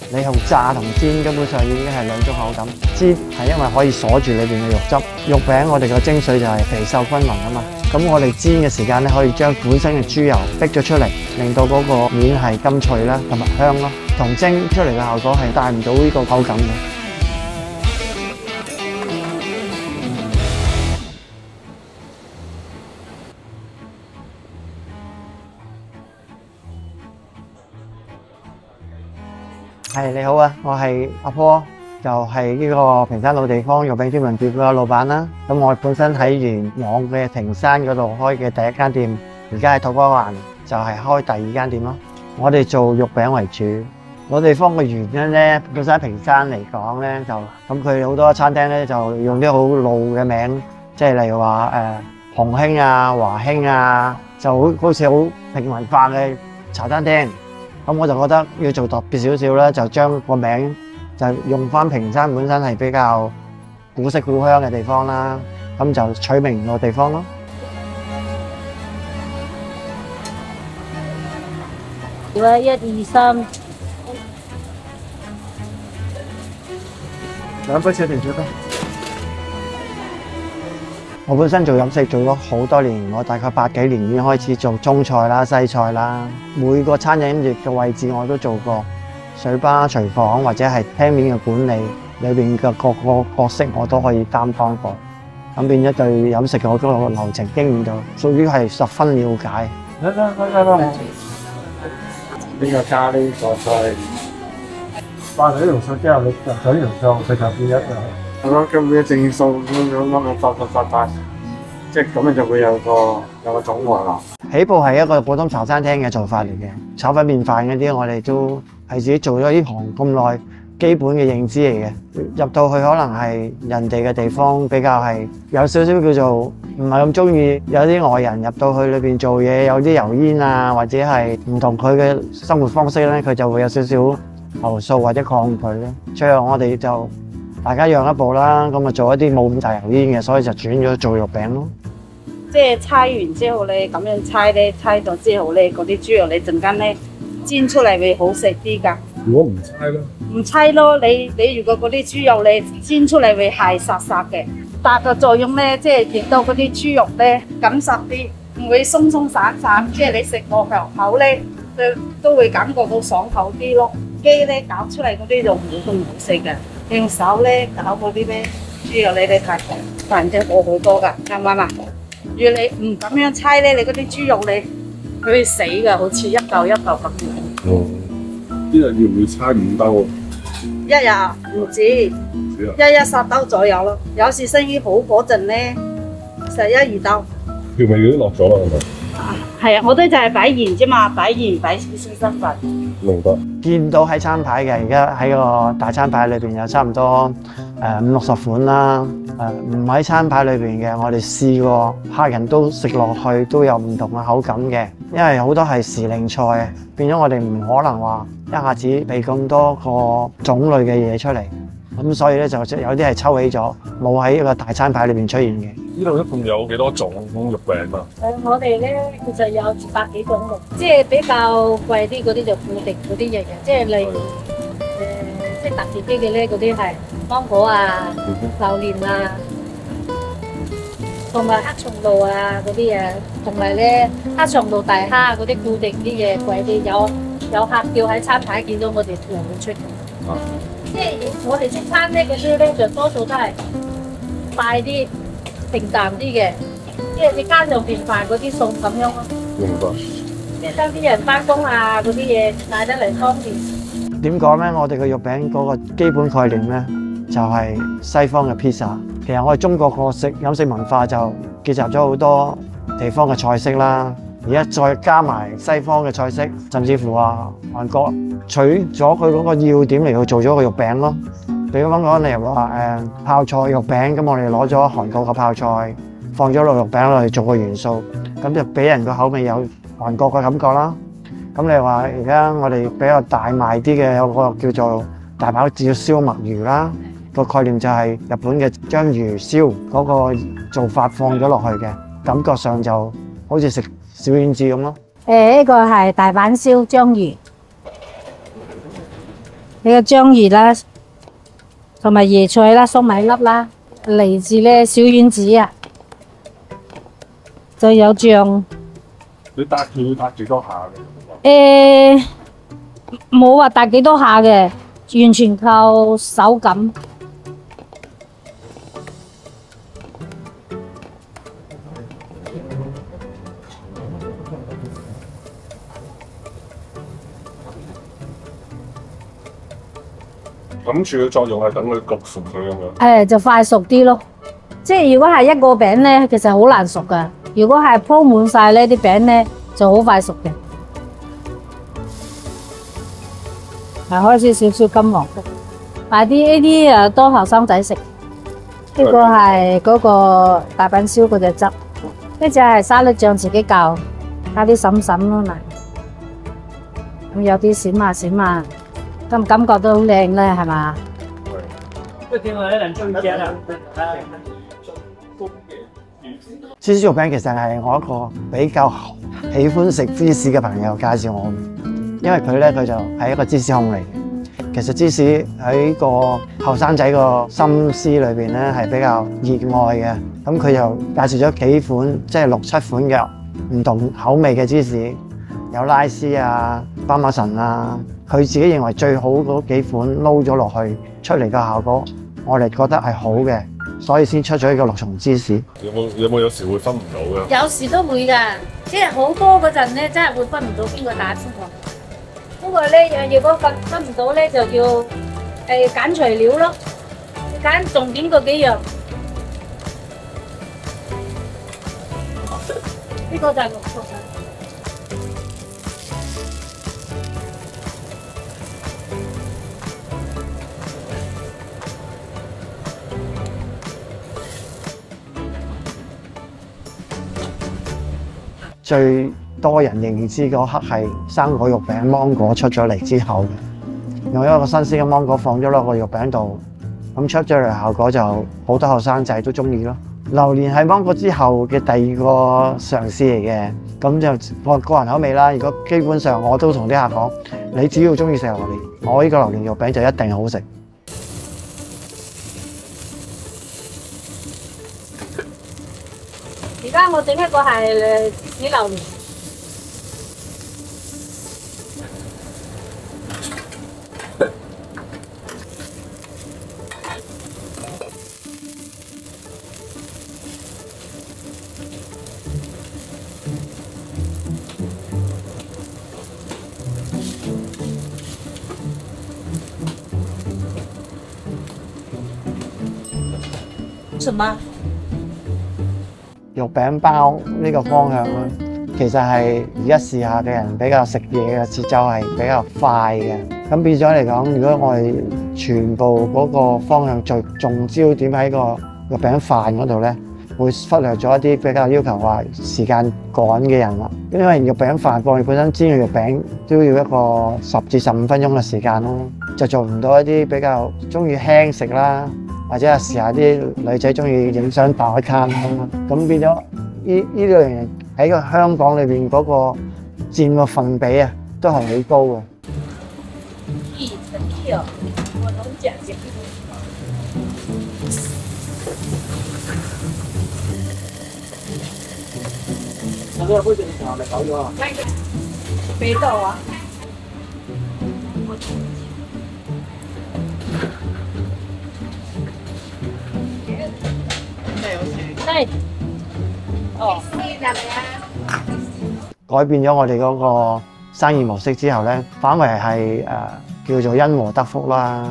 你用炸同煎根本上已經係兩種口感。煎係因為可以鎖住裏邊嘅肉汁，肉餅我哋個精髓就係肥瘦均勻啊嘛。咁我哋煎嘅時間咧，可以將本身嘅豬油逼咗出嚟，令到嗰個面係甘脆啦，同埋香咯。同蒸出嚟嘅效果係帶唔到呢個口感嘅。係你好啊，我係阿坡，就係呢個屏山老地方肉餅專門店嘅老闆啦。咁我本身喺元朗嘅屏山嗰度開嘅第一間店，而家喺土瓜灣就係開第二間店咯。我哋做肉餅為主，老地方嘅原因咧，本身喺屏山嚟講咧，就咁佢好多餐廳咧就用啲好老嘅名，即係例如話紅興啊、華興啊，就好似好平民化嘅茶餐廳。咁我就覺得要做特別少少啦，就將個名就用翻屏山本身係比較古色古香嘅地方啦，咁就取名個地方咯。1、2、3，兩杯小甜水杯。我本身做飲食做咗好多年，我大概8幾年已經開始做中菜啦、西菜啦，每個餐飲業嘅位置我都做過，水吧、廚房或者係廳面嘅管理，裏邊嘅各個角色我都可以擔當過，咁變咗對飲食嗰個流程經驗就屬於係十分了解。呢個咖喱個菜，化水蓉素之後，你入水蓉素，佢就變一樣。係咯，咁嘅正數咁樣發，即係咁樣就會有個種類啦。起步係一個普通茶餐廳嘅做法嚟嘅，炒粉麵飯嗰啲我哋都係自己做咗呢行咁耐，基本嘅認知嚟嘅。入到去可能係人哋嘅地方，比較係有少少叫做唔係咁中意，有啲外人入到去裏邊做嘢，有啲油煙啊，或者係唔同佢嘅生活方式咧，佢就會有少少投訴或者抗拒咧。最後我哋就大家讓一步啦，咁啊做一啲冇咁大油煙嘅，所以就轉咗做肉餅咯。即係搓完之後咧，咁樣搓咧，搓咗之後咧，嗰啲豬肉你陣間咧煎出嚟會好食啲㗎。如果唔搓咧？唔搓咯，你如果嗰啲豬肉你煎出嚟會係實實嘅，達個作用咧，即係令到嗰啲豬肉咧緊實啲，唔會鬆鬆散散，即係你食落口咧，都會感覺到爽口啲咯。機咧搞出嚟嗰啲就唔會咁好食嘅，用手咧搞嗰啲咧豬肉你哋睇，反正好好多㗎，啱唔啱啊？如果你唔咁樣搓咧，你嗰啲豬肉你佢會死㗎，好似一嚿一嚿咁樣。哦，一日要唔要搓5兜啊？一日唔止，一日10兜左右咯。有時生意好嗰陣咧，11、2兜。調味嗰啲落咗啦，係咪？係啊，我哋就係擺鹽啫嘛，擺鹽擺少少生粉。明白。見到喺餐牌嘅，而家喺個大餐牌裏邊有差唔多50、60款啦。唔喺餐牌裏邊嘅，我哋試過，客人都食落去都有唔同嘅口感嘅，因為好多係時令菜，變咗我哋唔可能話一下子俾咁多個種類嘅嘢出嚟，咁所以咧就有啲係抽起咗，冇喺一個大餐牌裏邊出現嘅。呢度一共有幾多種肉餅啊？我哋咧其實有200幾種肉，即係比較貴啲嗰啲就固定嗰啲嘢嘅，即係例如即係特別啲嘅咧，嗰啲係芒果啊、榴蓮啊，同埋黑松露啊嗰啲嘢，同埋咧黑松露大蝦嗰啲固定啲嘢貴啲，有客叫喺餐牌見到我哋同會出嘅。即係我哋食餐呢嗰啲咧，就多數都係快啲、平淡啲嘅，即係你加上便飯嗰啲餸咁樣咯。明白。即係等啲人翻工啊嗰啲嘢帶得嚟方便。點講咧？我哋嘅肉餅嗰個基本概念咧，就係西方嘅 pizza。其實我哋中國個飲食文化就結集咗好多地方嘅菜式啦。而家再加埋西方嘅菜式，甚至乎話韓國取咗佢嗰個要點嚟去做咗個肉餅咯。比如講，例如話泡菜肉餅，咁我哋攞咗韓國嘅泡菜，放咗落肉餅落去做個元素，咁就俾人個口味有韓國嘅感覺啦。咁你話而家我哋比較大賣啲嘅有個叫做大飽照燒墨魚啦，個概念就係日本嘅將魚燒嗰個做法放咗落去嘅，感覺上就好似食小丸子咁咯。呢個係大阪燒章魚，呢個章魚啦，同埋椰菜啦、粟米粒啦，嚟自咧小丸子啊，就有醬。你搭住搭幾多下嘅？冇話搭幾多下嘅，完全靠手感。諗住嘅作用係等佢焗熟佢咁樣。就快熟啲咯。即係如果係一個餅咧，其實好難熟噶。如果係鋪滿晒呢啲餅咧，就好快熟嘅。係開始少少金黃色，買啲呢啲多後生仔食。呢個係嗰個大阪燒嗰隻汁，呢隻係沙律醬自己教，加啲嬸嬸咯嗱。咁有啲閃啊閃啊，感覺都好靚咧，係嘛？芝士肉餅其實係我一個比較喜歡食芝士嘅朋友介紹我嘅，因為佢就係一個芝士控嚟嘅。其實芝士喺個後生仔個心思裏邊咧係比較熱愛嘅。咁佢又介紹咗幾款，即係6、7款嘅唔同口味嘅芝士，有拉絲啊、巴馬臣啊。佢自己認為最好嗰幾款撈咗落去出嚟嘅效果，我哋覺得係好嘅。所以先出咗呢個6重芝士。有時會分唔到嘅？有時都會㗎，即係好多嗰陣咧，真係會分唔到邊個打邊個。不過咧，如果分唔到咧，就要揀材料咯，揀重點嗰幾樣。呢個就係6重啦。最多人認知嗰刻係生果肉餅，芒果出咗嚟之後，用一個新鮮嘅芒果放咗落個肉餅度，咁出咗嚟效果就好多後生仔都中意咯。榴蓮係芒果之後嘅第二個嘗試嚟嘅，咁就我個人口味啦。如果基本上我都同啲客講，你只要中意食榴蓮，我呢個榴蓮肉餅就一定好食。而家我整一個係芝士榴蓮。什麼？肉餅包呢個方向咧，其實係而家試下嘅人比較食嘢嘅節奏係比較快嘅。咁變咗嚟講，如果我哋全部嗰個方向重焦點喺個肉餅飯嗰度咧，會忽略咗一啲比較要求話時間趕嘅人啦。因為肉餅飯我哋本身煎嘅肉餅都要一個10至15分鐘嘅時間咯，就做唔到一啲比較中意輕食啦。或者係試下啲女仔中意影相打卡咁變咗呢兩樣喺個香港裏邊嗰個佔個份比啊，都係好高嘅。我呢個杯正常係咪走咗啊？俾到啊！改變咗我哋嗰個生意模式之後咧，反為係叫做因禍得福啦。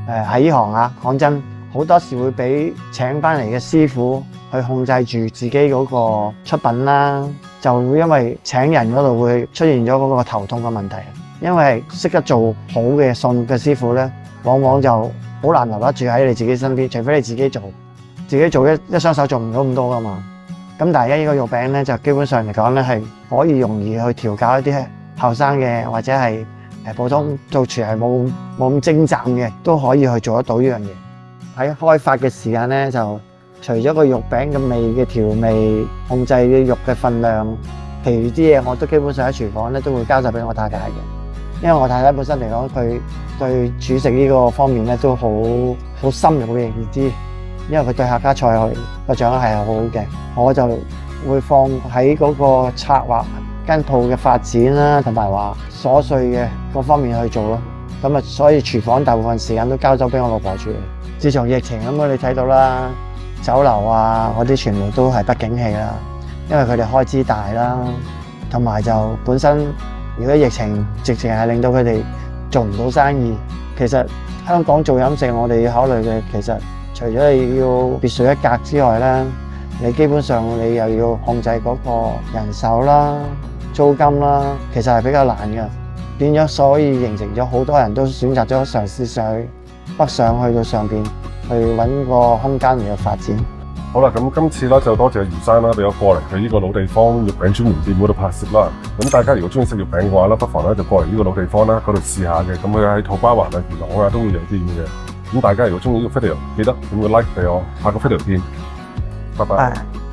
喺呢行啊，講真，好多時會俾請翻嚟嘅師傅去控制住自己嗰個出品啦，就會因為請人嗰度會出現咗嗰個頭痛嘅問題。因為識得做好嘅餸嘅師傅咧，往往就好難留得住喺你自己身邊，除非你自己做。自己做一雙手做唔到咁多噶嘛，咁但係而家呢個肉餅咧就基本上嚟講咧係可以容易去調教一啲後生嘅或者係普通做廚係冇咁精湛嘅都可以去做得到呢樣嘢。喺開發嘅時間咧就除咗個肉餅嘅味嘅調味，控制啲肉嘅份量，其餘啲嘢我都基本上喺廚房咧都會交晒俾我太太嘅。因為我太太本身嚟講，佢對煮食呢個方面咧都好深入嘅認知，因為佢對客家菜個掌握係好好嘅。我就會放喺嗰個策劃間鋪嘅發展啦，同埋話瑣碎嘅各方面去做咯。咁啊，所以廚房大部分時間都交咗俾我老婆住。自從疫情咁你睇到啦，酒樓啊嗰啲全部都係不景氣啦，因為佢哋開支大啦，同埋就本身如果疫情直情係令到佢哋做唔到生意。其實香港做飲食，我哋要考慮嘅其實除咗你要別樹一格之外咧，你基本上你又要控制嗰個人手啦、租金啦，其實係比較難嘅。變咗，所以形成咗好多人都選擇咗嘗試上去北上去到上邊去揾個空間嚟去發展。好啦，咁今次咧就多謝余生啦，俾我過嚟佢呢個老地方肉餅專門店嗰度拍攝啦。咁大家如果中意食肉餅嘅話咧，不妨咧就過嚟呢個老地方啦，嗰度試下嘅。咁佢喺土瓜灣啊、元朗啊都會有店嘅。咁大家如果中意呢個 video，記得點個 like 俾我，下個 video 見，拜拜。